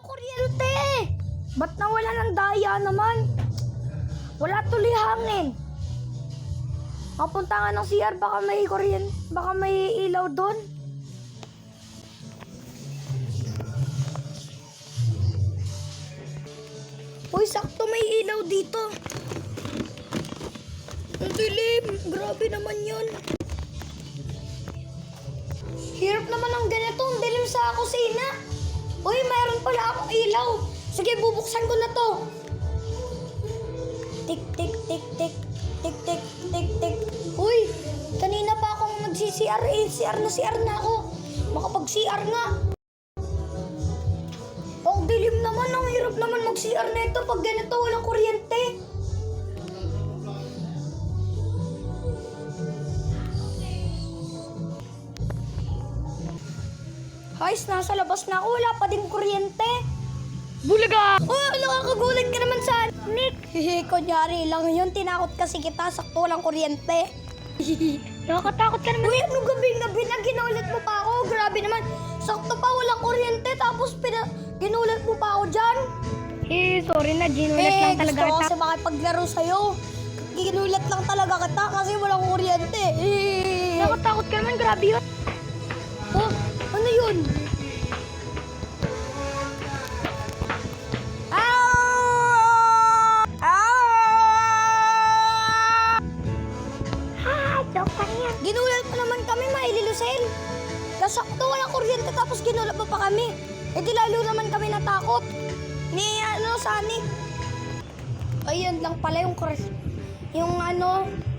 kuryente! Ba't nawala ng daya naman? Wala tuloy hangin. Mapunta nga ng CR, baka may kuryente, baka may ilaw doon. Uy, sakto may ilaw dito. Ang dilim, grabe naman yun. Hirap naman ang ganito, ang dilim sa kusina. Uy, mayroon pala akong ilaw. Sige, bubuksan ko na to. Tik, tik, tik, tik. Tik, tik, tik, tik. Uy, kanina pa akong nagsi-CR eh. CR na ako. Makapag-CR nga. Ang dilim naman, ang hirap naman mag-CR na ito pag ganito walang kuryente. Guys, nasa labas na ako. Wala pa din kuryente. Bulaga! Oh, nakakagulat ka naman sa Nick. Hehe, kunyari lang yun. Tinakot kasi kita. Sakto walang kuryente. Nakakatakot ka naman. Uy, anong gabi-gabi na ginulat mo pa ako? Grabe naman. Sakto pa walang kuryente. Tapos ginulat mo pa ako dyan. Sorry na, ginulat lang talaga gusto ko kita. kasi makipaglaro sa'yo. Ginulat lang talaga kita kasi walang kuryente. Nakakatakot ka naman, grabe yun. Oh, ano yun? Doktor yan. Ginulat mo naman kami, Maililusel. Nasakto walang kuryente tapos ginulat mo pa kami. Eh di lalo naman kami natakot. Ni Sani. Ayun lang pala yung crush. Yung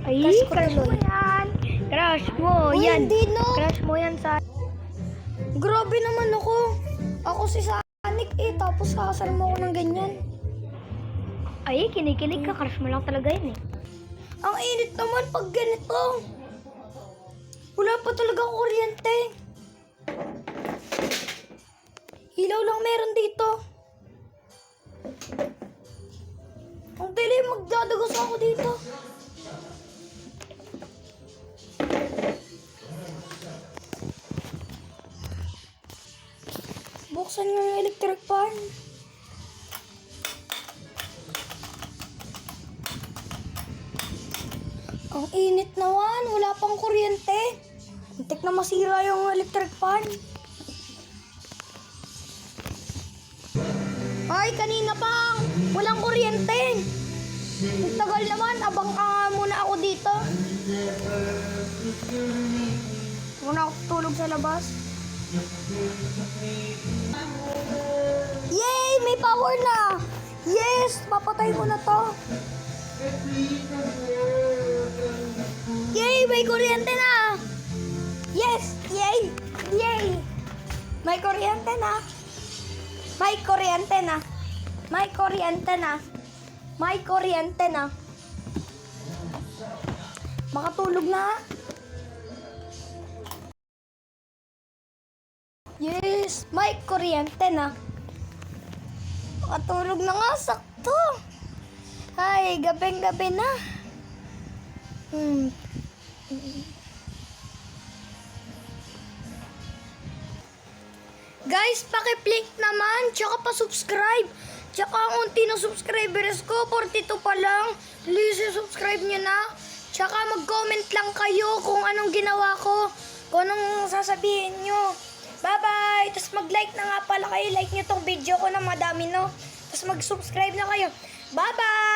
Ay, crush ko crush mo tuloy. yan. Crush mo, Uy, yan. hindi no. Crush mo yan sa... Grabe naman ako. Ako si Sonic eh. Tapos kakasal mo ako ng ganyan. Ay, kinikilig ka. Crush mo lang talaga yun eh. Ang init naman pag ganito. Wala pa talaga kuryente. Ilaw lang meron dito. Ang dilim, magdadagos ako dito. Buksan nga yung electric fan. Ang init naman, wala pang kuryente. Muntik na masira yung electric fan. Ay, kanina pa, walang kuryente. Ang tagal naman, abang ka nga muna ako dito. Muna ako tulog sa labas. Yay! May power na! Yes! Papatay ko na to. Yay! May kuryente na! Yes! Yay! Yay! May kuryente na! May kuryente na! May kuryente na! May kuryente na! Makatulog na! Yes! May kuryente na! Makatulog na nga! Sakto! Ay, gabing-gabi na! Guys, paki-click naman, tsaka pa-subscribe. Tsaka ang unti na subscribers ko, 42 pa lang. Please, subscribe nyo na. Tsaka mag-comment lang kayo kung anong ginawa ko, kung anong sasabihin nyo. Bye-bye! Tapos mag-like na nga pala kayo. Like nyo tong video ko na madami, no? Tapos mag-subscribe na kayo. Bye-bye!